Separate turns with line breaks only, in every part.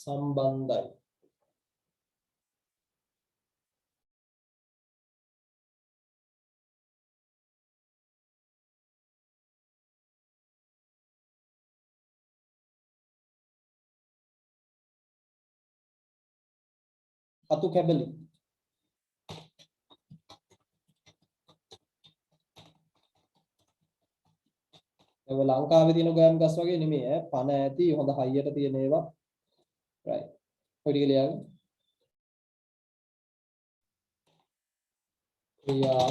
සම්බන්ධයි. අතු කැබලි. ඒ ලංකාවේ තියෙන ගෑම් ගස් වගේ නෙමෙයි ඈ. පන ඇති හොඳ හයියට තියෙන ඒවා. right. ඔය ටික ලියන්න. ක්‍රියා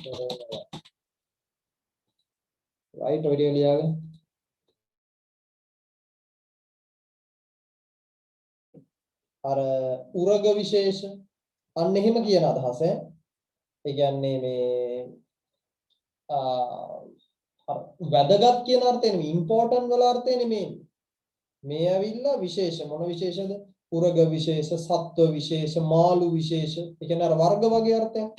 කරනවා. right. ඔය ටික ලියන්න. අර උරග විශේෂ අන්න එහෙම කියන අදහස. ඒ කියන්නේ මේ වැදගත් කියන අර්ථය නෙමෙයි ඉම්පෝටන්ට් වල අර්ථය නෙමෙයි. මේ ඇවිල්ලා විශේෂ මොන විශේෂද? උරග විශේෂ, සත්ව විශේෂ, මාළු විශේෂ. ඒ කියන්නේ අර වර්ග වගේ අර්ථයක්.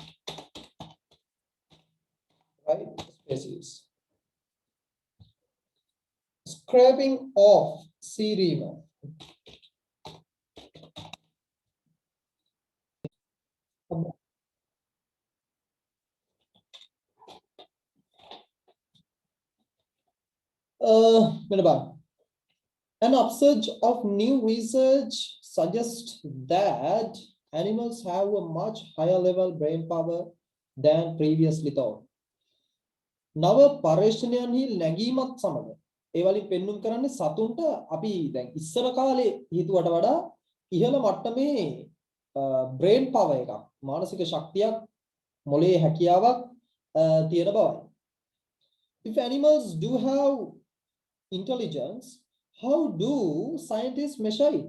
right species. Scraping off sea reamer. An upsurge of new research suggests that animals have a much higher level brain power than previously thought. නව පරිශ්‍රණයන්හි නැගීමත් සමග ඒ වලින් පෙන්눔 කරන්නේ සතුන්ට අපි දැන් ඉස්සර කාලේ හිතුවට වඩා ඉහළ මට්ටමේ brain power එකක් මානසික ශක්තියක් මොළයේ හැකියාවක් තියෙන බවයි. If animals do have intelligence, how do scientists measure it?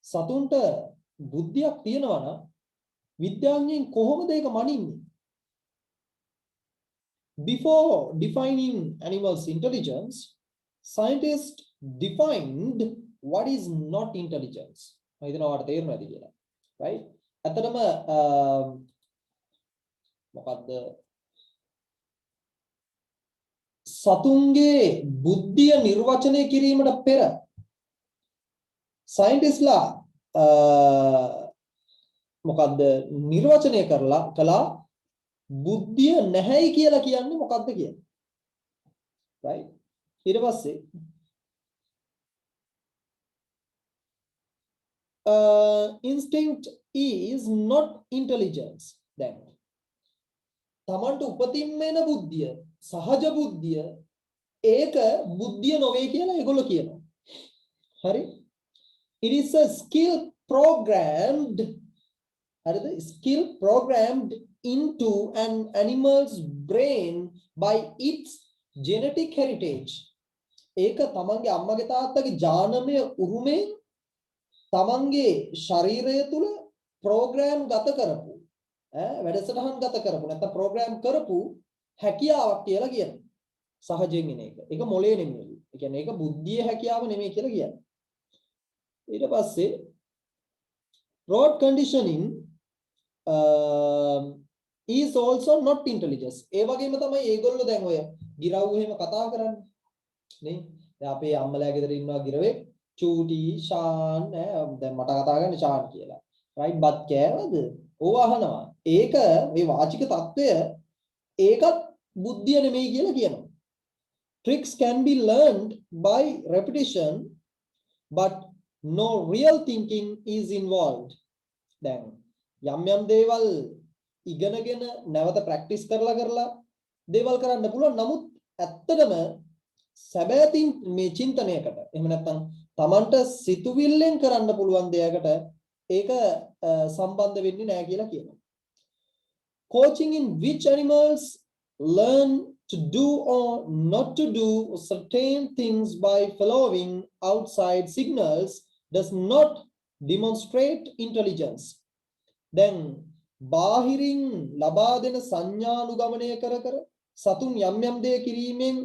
සතුන්ට බුද්ධියක් තියෙනවා නම් විද්‍යාඥයන් කොහොමද ඒක මනින්නේ? Before defining animals' intelligence, scientists defined what is not intelligence. මම හිතනවා ඔයාලට තේරෙනවා ඇති කියලා. right? ඇත්තටම මොකද්ද සතුන්ගේ බුද්ධිය නිර්වචනය කිරීමට පෙර සයින්ටිස්ට්ලා මොකද්ද නිර්වචනය කළා බුද්ධිය නැහැයි කියලා කියන්නේ මොකද්ද කියලා. right? ඊට පස්සේ instinct is not intelligence. දැන් තමන්ට උපතින්ම එන බුද්ධිය සහජ බුද්ධිය ඒක බුද්ධිය නොවේ කියලා ඒගොල්ලෝ කියනවා. හරි? It is a skill programmed හරිද? skill programmed into an animal's brain by its genetic heritage. ඒක තමන්ගේ අම්මගේ තාත්තගේ ජානමය උරුමයෙන් තමන්ගේ ශරීරය තුල ප්‍රෝග්‍රෑම් ගත කරපු වැඩසටහන් ගත කරපු නැත්නම් ප්‍රෝග්‍රෑම් කරපු හැකියාවක් කියලා කියනවා. සහජයෙන් එන එක. ඒක මොලේ නෙමෙයි. ඒ කියන්නේ ඒක බුද්ධිය හැකියාව නෙමෙයි කියලා කියන්නේ. ඊට පස්සේ rote conditioning is also not intelligence. ඒ වගේම තමයි ඒගොල්ලෝ දැන් ඔය ගිරව් එහෙම කතා කරන්නේ. නේ? දැන් අපේ අම්මලා ගෙදර ඉන්නවා ගිරවෙක් චූටි ෂාන් දැන් මට කතා කරන්න ෂාන් කියලා. right බත් කෑවද? ඕව අහනවා. ඒක මේ වාචික తত্ত্বය ඒකත් බුද්ධිය නෙමෙයි කියලා කියනවා. Tricks can be learned by repetition but no real thinking is involved. දැන් යම් දේවල් ඉගෙනගෙන නැවත ප්‍රැක්ටිස් කරලා දේවල් කරන්න පුළුවන්. නමුත් ඇත්තටම සැබෑ මේ චින්තනයකට එහෙම නැත්නම් Tamanට සිතුවිල්ලෙන් කරන්න පුළුවන් දෙයකට ඒක සම්බන්ධ වෙන්නේ නැහැ කියලා කියනවා. Coaching in which animals learn to do or not to do certain things by following outside signals does not demonstrate intelligence. Then බාහිරින් ලබා දෙන සංඥානුගමනය කර සතුන් යම් දේ කිරීමෙන්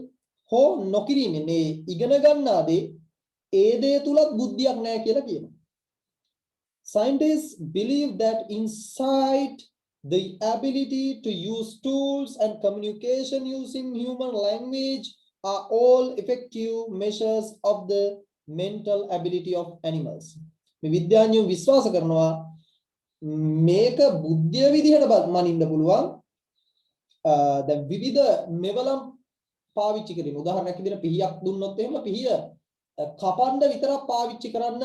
හෝ නොකිරීමෙන් මේ ඉගෙන ගන්නා දේ ඒ දේ තුලත් බුද්ධියක් නැහැ කියලා කියනවා. Scientists believe that insight, the ability to use tools and communication using human language are all effective measures of the mental ability of animals. මේ විද්‍යාඥයෝ විශ්වාස කරනවා මේක බුද්ධිය විදිහට මනින්න පුළුවන්. දැන් විවිධ මෙවලම් පාවිච්චි කිරීම. උදාහරණයක් විදිහට පිහියක් දුන්නොත් එහෙම පිහිය කපන්න විතරක් පාවිච්චි කරන්න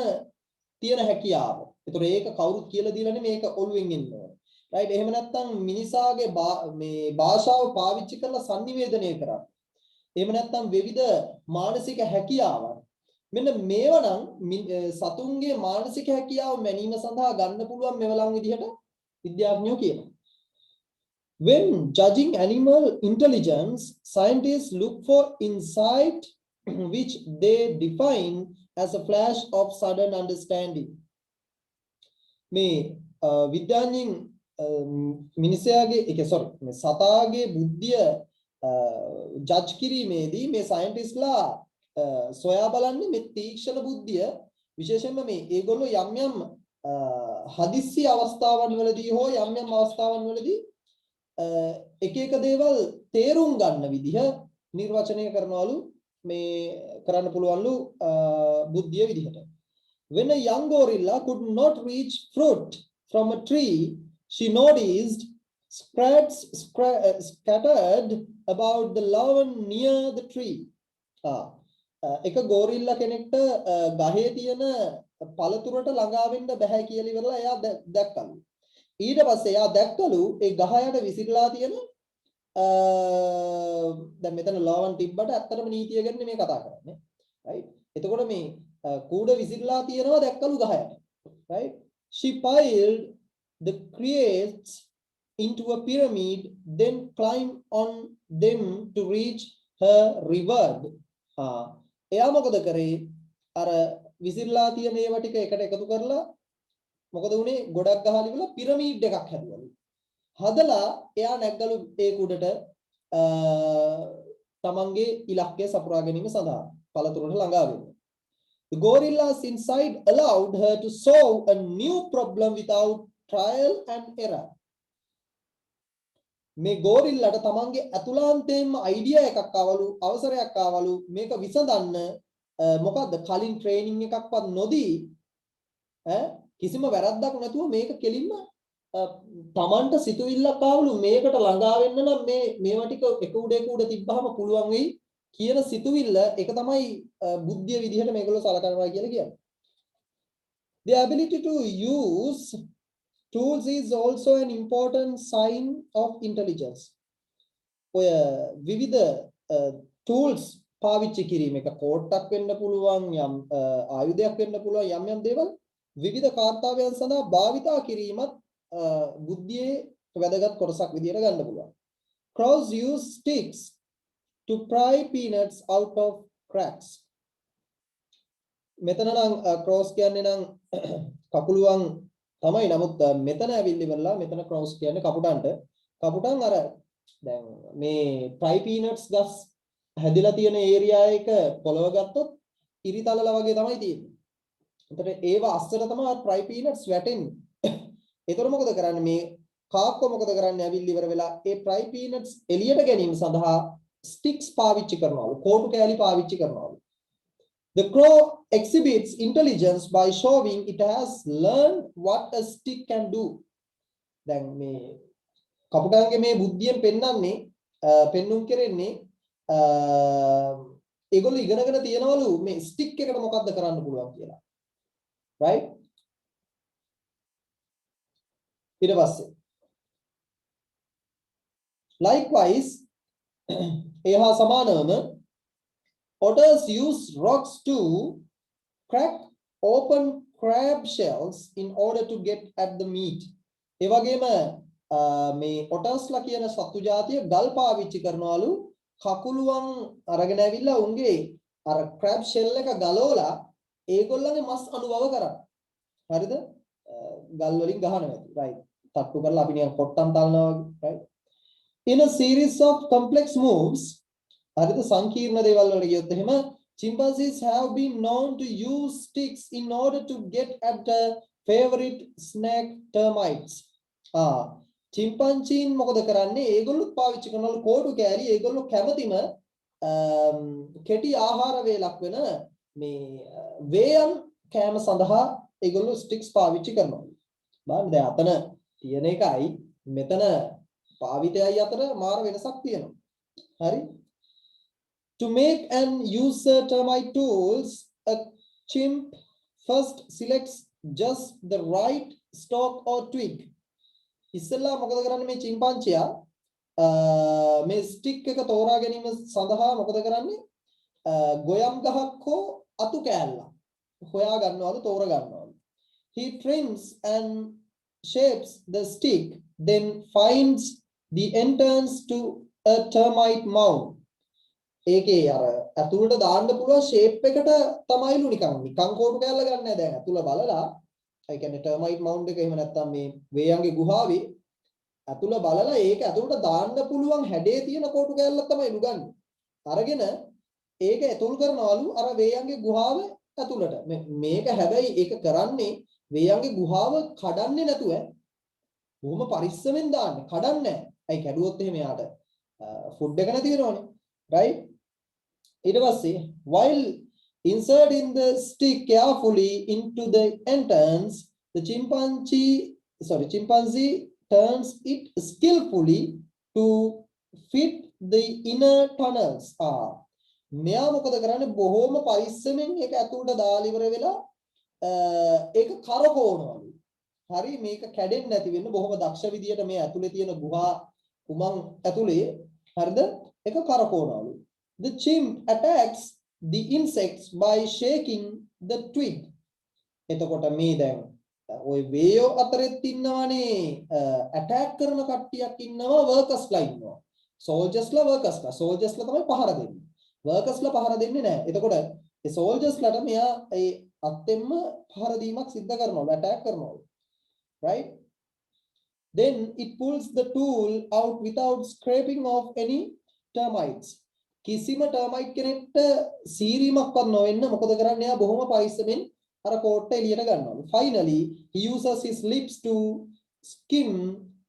තියෙන හැකියාව. ඒතර ඒක කවුරුත් කියලා දීලා නෙමෙයි මේක ඔළුවෙන් එන්න ඕනේ. රයිට්. එහෙම නැත්නම් මිනිසාගේ මේ භාෂාව පාවිච්චි කරලා sannivedanaya කරා. එහෙම නැත්නම් විවිධ මානසික හැකියාවන්. මෙන්න මේවා නම් සතුන්ගේ මානසික හැකියාව මැනීම සඳහා ගන්න පුළුවන් මෙවලම් විදිහට විද්‍යාඥයෝ කියනවා. When judging animal intelligence, scientists look for insight which they define as a flash of sudden understanding. මේ විද්‍යාඥයින් මිනිසයාගේ සතාගේ බුද්ධිය ජජ් කිරීමේදී මේ සයන්ටිස්ට්ලා සොයා බලන්නේ මේ තීක්ෂණ බුද්ධිය විශේෂයෙන්ම මේ ඒගොල්ලෝ යම් යම් හදිස්සි අවස්ථාවන් වලදී හෝ යම් යම් අවස්ථාවන් වලදී එක එක දේවල් තේරුම් ගන්න විදිහ නිර්වචනය කරනවලු මේ කරන්න පුළුවන්ලු බුද්ධිය විදිහට. When a young gorilla could not reach fruit from a tree, she noticed scattered about the lawn near the tree. එක ගෝරිල්ලා කෙනෙක්ට ගහේ තියෙන පළතුරට ළඟා වෙන්න බෑ කියලා ඉවරලා එයා දැක්කලු. ඊට පස්සේ එයා දැක්කලු ඒ ගහ යට විසිරලා තියෙන දැන් මෙතන lawn තිබ්බට ඇත්තටම නීතිය ගැන මේ කතා කරන්නේ. right? එතකොට මේ කූඩ විසිරලා තියෙනවා දැක්කලු ගහ යට. right? She piled the crates into a pyramid, then climbed on them to reach her reward. එයා මොකද කරේ? අර විසිරලා තියෙන ඒවා ටික එකට එකතු කරලා මොකද උනේ? ගොඩක් ගහලා ඉවරලා පිරමීඩ් එකක් හැදුවලු. හදලා එයා නැග්ගලු ඒ කුඩට තමන්ගේ ඉලක්කය සපුරා ගැනීම සඳහා පළතුරට ළඟා වෙන්න. The gorillas inside allowed her to solve a new problem without trial and error. මේ ගෝරිල්ලාට තමන්ගේ අතුලාන්තයෙන්ම අයිඩියා එකක් ආවලු, අවසරයක් ආවලු මේක විසඳන්න. මොකද්ද? කලින් ට්‍රේනින් එකක්වත් නොදී කිසිම වැරද්දක් නැතුව මේක කෙලින්ම තමන්ට සිතුවිල්ලක් ආවලු මේකට ළඟා වෙන්න නම් මේවා ටික එක උඩ තිබ්බහම පුළුවන් වෙයි කියන සිතුවිල්ල ඒක තමයි බුද්ධිය විදිහට මේගොල්ලෝ සලකනවා කියලා කියන්නේ. The ability to use tools is also an important sign of intelligence. ඔය විවිධ tools පාවිච්චි කිරීම එක කෝට්ටක් වෙන්න පුළුවන්, යම් ආයුධයක් වෙන්න පුළුවන්, යම් දේවල් විවිධ කාර්යයන් සඳහා භාවිතා කිරීමත් බුද්ධියේ වැදගත් කොටසක් විදිහට ගන්න පුළුවන්. Crows use sticks to pry peanuts out of cracks. මෙතන නම් crows කියන්නේ නම් කකුලුවන් තමයි. නමුත් මෙතන ඇවිල්ලිවලා මෙතන crows කියන්නේ කපුටන් අර දැන් මේ pry peanuts ගස් හැදිලා තියෙන ඒරියා එක පොළව ගත්තොත් ඉරිතලල වගේ තමයි තියෙන්නේ. එතකොට ඒව අස්සට තමයි pry peanuts වැටෙන්නේ. ඒතර මොකද කරන්නේ? මේ කාක්කෝ මොකද කරන්නේ? ඇවිල්ලි ඉවර වෙලා ඒ pry peanuts එළියට ගැනීම සඳහා sticks පාවිච්චි කරනවලු. කෝටු කෑලි පාවිච්චි කරනවලු. The crow exhibits intelligence by showing it has learned what a stick can do. දැන් මේ කපුටන්ගේ මේ බුද්ධියෙන් පෙන්නුම් කරන්නේ ඒගොල්ලෝ ඉගෙනගෙන තියනවලු මේ ස්ටික් එකට මොකද්ද කරන්න පුළුවන් කියලා. right? ඊට පස්සේ likewise එහා සමානවම otters use rocks to crack open crab shells in order to get at the meat. ඒ වගේම මේ otters-ලා කියන සත්තු జాතිය ගල් පාවිච්චි කරනවලු කකුලුවන් අරගෙන ඇවිල්ලා උන්ගේ අර crab shell එක ගලවලා ඒගොල්ලන්ගේ මස් අනුභව කරා. හරිද? ගල් වලින් ගහනවා. right? තට්ටු කරලා අපි නිකන් කොට්ටම් තලනවා වගේ. right? In a series of complex moves, හරිද? සංකීර්ණ දේවල් වලට ගියොත් එහෙම chimpanzees have been known to use sticks in order to get at the favorite snack termites. chimpanzee මොකද කරන්නේ? ඒගොල්ලෝ පාවිච්චි කරනවලු කෝටු කෑලි ඒගොල්ලෝ කැමතිම කෙටි ආහාර වේලක් වෙන මේ වේයන් කෑම සඳහා ඒගොල්ලෝ ස්ටික්ස් පාවිච්චි කරනවා. බලන්න දැන් අතන තියෙන එකයි මෙතන පාවිතයයි අතර මාර වෙනසක් තියෙනවා. හරි? To make and use termite tools, a chimp first selects just the right stalk or twig. ඉස්සෙල්ලා මොකද කරන්නේ මේ චිම්පන්සියා මේ ස්ටික් එක තෝරා ගැනීම සඳහා මොකද කරන්නේ? ගොයම් ගහක් හෝ අතු කෑල්ලක් හොයා ගන්නවලු තෝර ගන්නවලු. He trims and shapes the stick, then finds the entrance to a termite mound. ඒකේ අර අතුලට දාන්න පුළුවන් ෂේප් එකට තමයිලු නිකන් කෝටු කෑල්ල ගන්න නෑ. දැන් අතුල බලලා ඒ කියන්නේ termite mound එක එහෙම නැත්නම් මේ වේයන්ගේ ගුහාවේ අතුල බලලා ඒක අතුලට දාන්න පුළුවන් හැඩේ තියෙන කෝටු කෑල්ලක් තමයිලු ගන්න. අරගෙන ඒක ඇතුල් කරනවලු අර වේයන්ගේ ගුහාව ඇතුළට. මේක හැබැයි ඒක කරන්නේ වේයන්ගේ ගුහාව කඩන්නේ නැතුව බොහොම පරිස්සමෙන් දාන්නේ. කඩන්නේ නැහැ. අයි කැඩුවොත් එහෙම යාට ෆුඩ් එක නැති වෙනවනේ. right? ඊට පස්සේ while inserting the stick carefully into the entrance, the chimpanzee turns it skillfully to fit the inner tunnels. මෙයා මොකද කරන්නේ බොහොම පරිස්සමෙන් ඒක ඇතුළට දාලා ඉවර වෙලා ඒක කරකවනවලු. හරි මේක කැඩෙන්නේ නැති වෙන්න බොහොම දක්ෂ විදියට මේ ඇතුලේ තියෙන ගුහා උමං ඇතුලේ හරිද ඒක කරකවනවලු. The chimp attacks the insects by shaking the twig. එතකොට මේ දැන් ওই වේයෝ අතරෙත් ඉන්නවනේ ඇටැක් කරන කට්ටියක් ඉන්නවා වර්කර්ස්ලා ඉන්නවා. සෝල්ජර්ස්ලා වර්කර්ස්ලා සෝල්ජර්ස්ලා තමයි පහර දෙන්නේ. වර්කර්ස්ලා පහර දෙන්නේ නැහැ. එතකොට ඒ සෝල්ජර්ස්ලාට මෙයා ඒ අත්ෙන්ම පහර දීමක් සිද්ධ කරනවා ඇටැක් කරනවා. right? Then it pulls the tool out without scraping off any termites. කිසිම termite කෙනෙක්ට සීරීමක්වත් නොවෙන්න මොකද කරන්නේ? එයා බොහොම පරිස්සමෙන් අර කෝට්ට එළියට ගන්නවලු. Finally he uses his lips to skim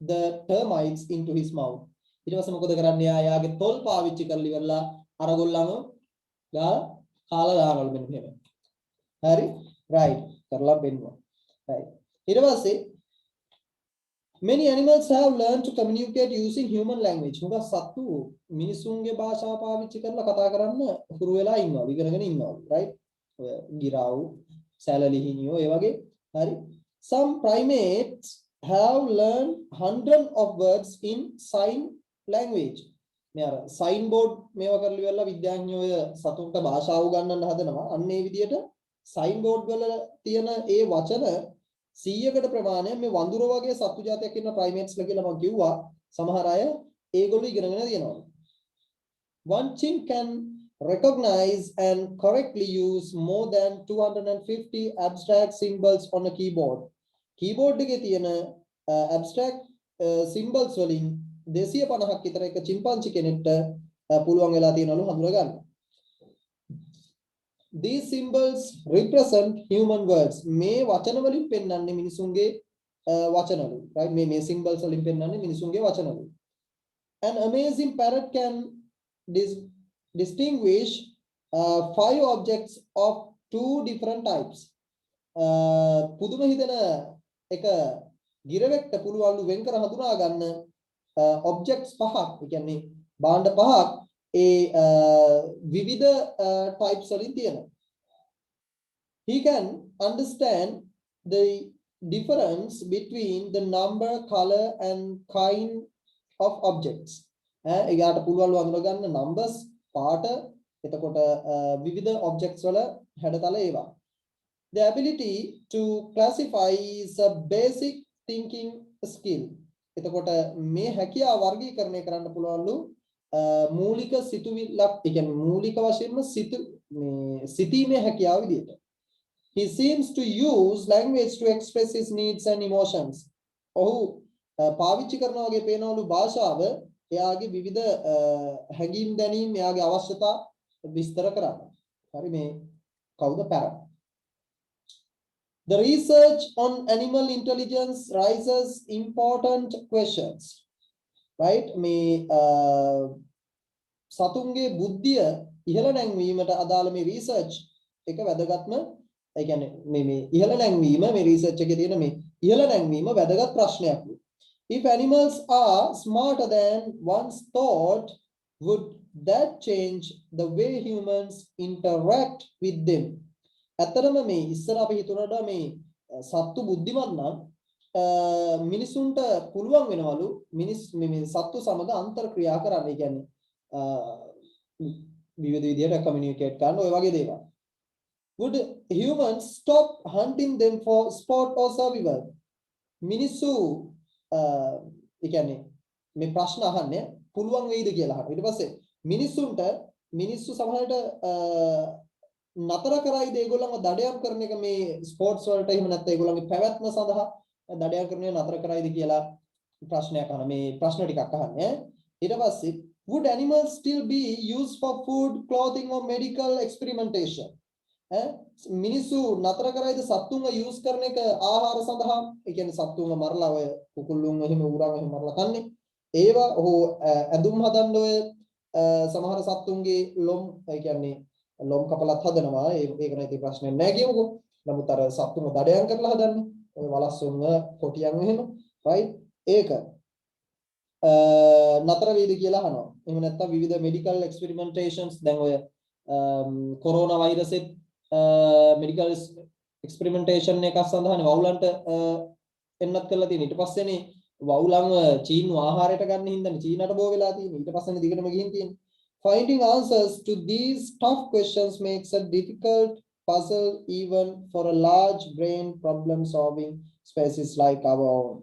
the termites into his mouth. ඊට පස්සේ මොකද කරන්නේ? එයාගේ තොල් පාවිච්චි කරලා ඉවරලා අරගොල්ලන්ව ගාලා කාලා දානවලු මෙන්න මෙහෙම. හරි? right. කරලා බෙන්නවා. right. ඊට පස්සේ many animals have learned to communicate using human language. මොකද සත්තු මිනිසුන්ගේ භාෂාව පාවිච්චි කරලා කතා කරන්න හුරු වෙලා ඉන්නවා. ඉගෙනගෙන ඉන්නවා. right? ඔය ගිරාව්, සැලලිහිණියෝ ඒ වගේ. හරි? Some primates have learned hundreds of words in sign language. මේ අර sign board මේවා කරලා ඉවරලා විද්‍යාඥයෝ ඔය සතුන්ට භාෂාව උගන්වන්න හදනවා. අන්න ඒ විදිහට sign board වල තියෙන ඒ වචන 100කට ප්‍රමාණයක් මේ වඳුර වගේ සත්තු జాතියක් ඉන්න ප්‍රයිමේට්ස්ලා කියලා මම කිව්වා. සමහර අය ඒගොල්ලෝ ඉගෙනගෙන තියෙනවා. One chimp can recognize and correctly use more than 250 abstract symbols on a keyboard. keyboard එකේ තියෙන abstract symbols වලින් 250ක් විතර එක chimpanzee කෙනෙක්ට පුළුවන් වෙලා තියෙනවලු හඳුනා ගන්න. These symbols represent human words. මේ වචන වලින් පෙන්වන්නේ මිනිසුන්ගේ වචනවලු. right? මේ symbols වලින් පෙන්වන්නේ මිනිසුන්ගේ වචනවලු. An amazing parrot can distinguish 5 objects of 2 different types. පුදුම හිතන එක ගිරවෙක්ට පුළුවන්ලු වෙන් කර හඳුනා ගන්න objects පහක්. ඒ කියන්නේ භාණ්ඩ පහක් ඒ විවිධ types වලින් තියෙනවා. He can understand the difference between the number, color and kind of objects. එයාට පුළුවන් අඳුර ගන්න numbers, පාට, එතකොට විවිධ objects වල හැඩතල ඒවා. The ability to classify is a basic thinking skill. එතකොට මේ හැකියාව වර්ගීකරණය කරන්න පුළුවන්ලු මූලික සිතුවිල්ලක්. ඒ කියන්නේ මූලික වශයෙන්ම සිතීමේ හැකියාව විදියට. He seems to use language to express his needs and emotions. ඔහු පාවිච්චි කරනවා වගේ පේනවලු භාෂාව එයාගේ විවිධ හැඟීම් දැනීම් එයාගේ අවශ්‍යතා විස්තර කරන්න. හරි මේ කවුද parrot? The research on animal intelligence raises important questions. right? මේ සතුන්ගේ බුද්ධිය ඉහළ නැංවීමට අදාළ මේ රිසර්ච් එක වැදගත්ම ඒ කියන්නේ මේ ඉහළ නැංවීම මේ රිසර්ච් එකේ තියෙන මේ ඉහළ නැංවීම වැදගත් ප්‍රශ්නයක්. If animals are smarter than once thought, would that change the way humans interact with them? ඇත්තටම මේ ඉස්සර අපි හිතුණාට මේ සත්තු බුද්ධිමත් නම් මිනිසුන්ට පුළුවන් වෙනවලු මේ සත්තු සමග අන්තර් ක්‍රියා කරන්න. ඒ කියන්නේ විවිධ විදිහට කමියුනිකේට් කරන්න ඔය වගේ දේවල්. Would humans stop hunting them for sport or survival? මිනිස්සු ඒ කියන්නේ මේ ප්‍රශ්න අහන්නේ පුළුවන් වෙයිද කියලා අහනවා. ඊට පස්සේ මිනිස්සු සමහරට නතර කරයිද ඒගොල්ලන්ව දඩයම් කරන එක මේ ස්පෝර්ට්ස් වලට එහෙම නැත්නම් ඒගොල්ලන්ගේ පැවැත්ම සඳහා දඩයම් කරන එක නතර කරයිද කියලා ප්‍රශ්නයක් අහන මේ ප්‍රශ්න ටිකක් අහන්නේ. ඊට පස්සේ would animals still be used for food, clothing or medical experimentation? මිනිස්සු නතර කරයිද සත්තුන්ව යූස් කරන එක ආහාර සඳහා? ඒ කියන්නේ සත්තුන්ව මරලා ඔය කුකුල්ලුන් එහෙම උරන් එහෙම මරලා කන්නේ. ඒවා ඇඳුම් හදන්න ඔය සමහර සත්තුන්ගේ ලොම් ඒ කියන්නේ ලොම් කපලත් හදනවා. ඒක නැති ප්‍රශ්නයක් නෑ කියමුකෝ. නමුත් අර සත්තුන්ව දඩයම් කරලා හදන්නේ. ඔය වලස්සුන්ව කොටියන් එහෙම. right? ඒක නතර වෙයිද කියලා අහනවා. එහෙම නැත්නම් විවිධ මෙඩිකල් එක්ස්පෙරිමන්ටේෂන්ස් දැන් ඔය කොරෝනා වෛරසෙත් මෙඩිකල් එක්ස්පෙරිමන්ටේෂන් එකක් සඳහානේ වවුලන්ට එන්නත් කරලා තියෙන. ඊට පස්සේනේ වවුලන්ව චීනු ආහාරයට ගන්න හින්දානේ චීනට බෝ වෙලා තියෙන්නේ. ඊට පස්සේනේ දිගටම ගිහින් තියෙන්නේ. Finding answers to these tough questions makes a difficult puzzle even for a large brain problem solving species like our own.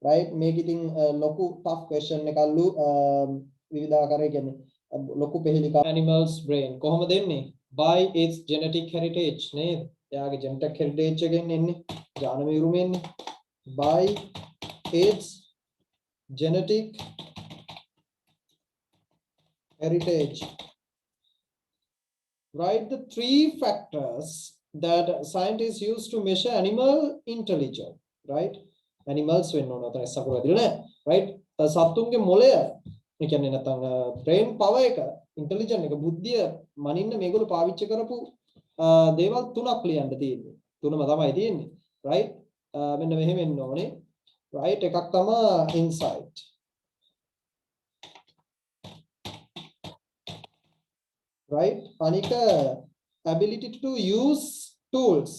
Right? මේක ඉතින් ලොකු tough question එකලු විවිධාකාරයේ කියන්නේ ලොකු පෙහෙලිකා animals brain කොහොමද එන්නේ? By its genetic heritage නේද? එයාගේ genetic heritage එකෙන් එන්නේ. ජානමය උරුමයෙන් එන්නේ. By its genetic heritage. Write the 3 factors that scientists use to measure animal intelligence. Right? Animals වෙන්න ඕන තමයි සකුරු ඇදලා නෑ. Right? සත්තුන්ගේ මොළය ඒ කියන්නේ නැත්නම් brain power එක intelligence එක බුද්ධිය මනින්න මේගොල්ලෝ පාවිච්චි කරපු දේවල් 3ක් ලියන්න තියෙන්නේ. 3ම තමයි තියෙන්නේ. Right? මෙන්න මෙහෙම වෙන්න ඕනේ. Right? එකක් තමයි insight. Right? අනික ability to use tools.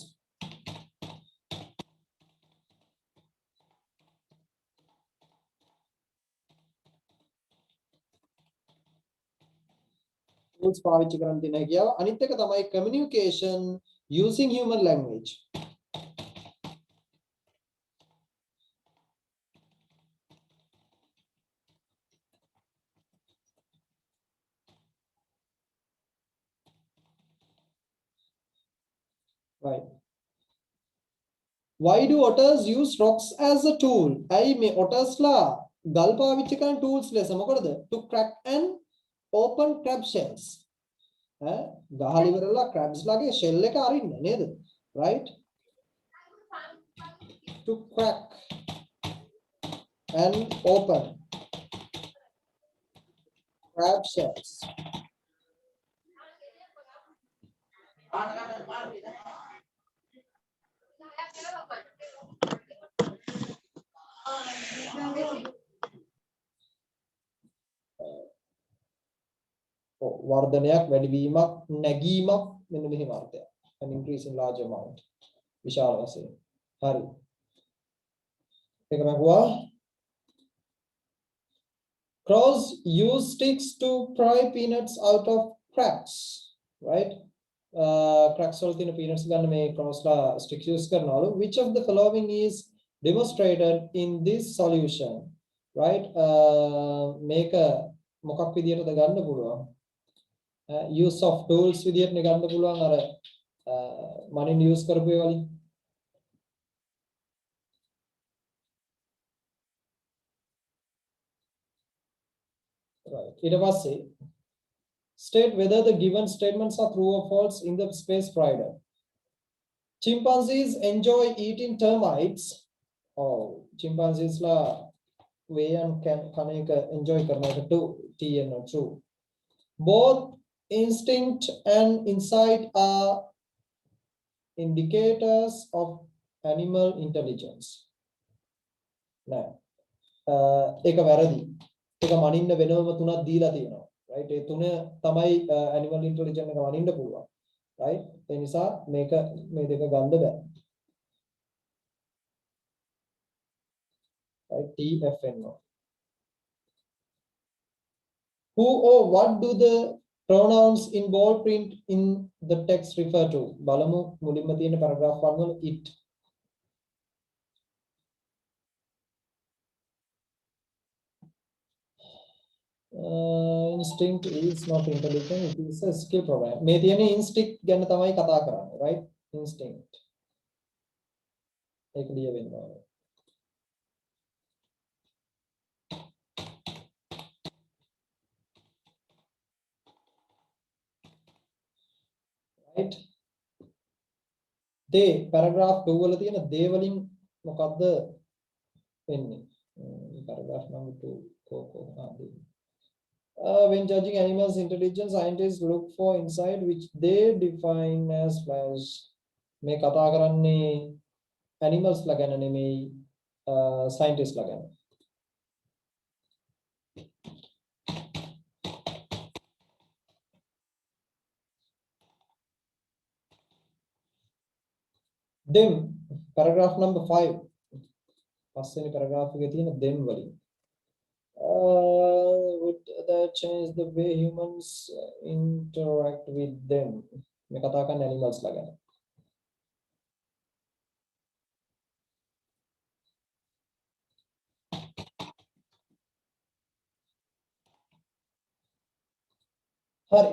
tools පාවිච්චි කරන්න තියෙන හැකියාව. අනිත් එක තමයි communication using human language. Right. Why do otters use rocks as a tool? ඇයි මේ otters ලා ගල් පාවිච්චි කරන tools ලෙස මොකටද? To crack and open crab shells. ගහලි වරලා crabs ලාගේ shell එක අරින්න නේද? Right? To crack and open crab shells. වර්ධනයක් වැඩිවීමක් නැගීමක් මෙන්න මෙහෙම අර්ථයක්. An increase in large amount. විශාල වශයෙන්. හරි. ඒක මගුවා. Crows use sticks to pry peanuts out of cracks. Right? Cracks වල තියෙන peanuts ගන්න මේ crows ලා sticks use කරනවලු. Which of the following is demonstrated in this solution? Right? මේක මොකක් විදියටද ගන්න පුළුවන්? Use of tools විදියට නේ ගන්න පුළුවන් අර මනින් use කරපු ඒ වලින්. Right. ඊට පස්සේ state whether the given statements are true or false in the space provided. Chimpanzees enjoy eating termites. Oh, chimpanzees la wayan kan එක enjoy කරන එක true. Both instinct and insight are indicators of animal intelligence. නෑ ඒක වැරදි. ඒක මනින්න වෙනම තුනක් දීලා තියෙනවා. right? ඒ තුන තමයි animal intelligence එක මනින්න පුළුවන්. right? ඒ නිසා මේක මේ දෙක ගන්න බෑ. right? TFNO. Who or what do the pronouns in bold print in the text refer to? බලමු මුලින්ම තියෙන paragraph 1 වල it. Instinct is not intelligent, it is a skill program. මේ තියෙන instinct ගැන තමයි කතා කරන්නේ, right? Instinct. ඒක ලියවෙන්න ඕනේ. right? they paragraph 2 වල තියෙන they වලින් මොකද්ද වෙන්නේ? paragraph number 2 when judging animals intelligence, scientists look for insight which they define as flash. මේ කතා කරන්නේ animals ලා ගැන නෙමෙයි scientists ලා ගැන. them paragraph number 5 පස්වෙනි paragraph එකේ තියෙන them වලින් would that change the way humans interact with them? මේ කතා කරන්නේ animals ලා ගැන. හරි